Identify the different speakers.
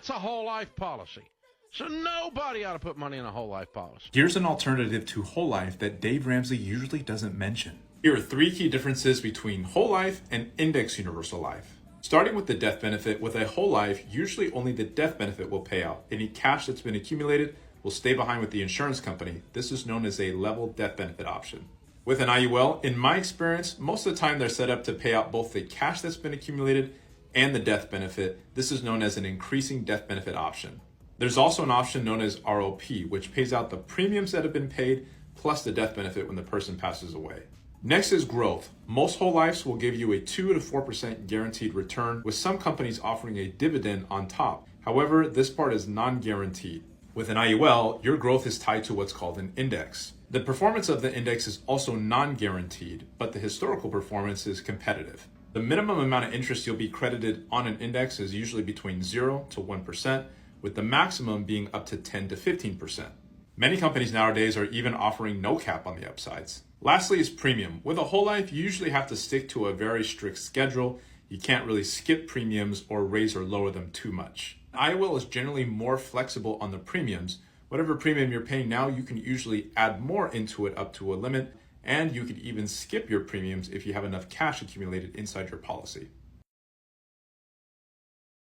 Speaker 1: That's a whole life policy. So nobody ought to put money in a whole life policy.
Speaker 2: Here's an alternative to whole life that Dave Ramsey usually doesn't mention. Here are 3 key differences between whole life and index universal life. Starting with the death benefit, with a whole life, usually only the death benefit will pay out. Any cash that's been accumulated will stay behind with the insurance company. This is known as a level death benefit option. With an IUL, in my experience, most of the time they're set up to pay out both the cash that's been accumulated and the death benefit. This is known as an increasing death benefit option. There's also an option known as ROP, which pays out the premiums that have been paid plus the death benefit when the person passes away. Next is growth. Most whole lives will give you a 2 to 4% guaranteed return, with some companies offering a dividend on top. However, this part is non-guaranteed. With an IUL, your growth is tied to what's called an index. The performance of the index is also non-guaranteed, but the historical performance is competitive. The minimum amount of interest you'll be credited on an index is usually between 0 to 1%, with the maximum being up to 10 to 15%. Many companies nowadays are even offering no cap on the upsides. Lastly is premium. With a whole life, you usually have to stick to a very strict schedule. You can't really skip premiums or raise or lower them too much. IUL is generally more flexible on the premiums. Whatever premium you're paying now, you can usually add more into it up to a limit, and you could even skip your premiums if you have enough cash accumulated inside your policy.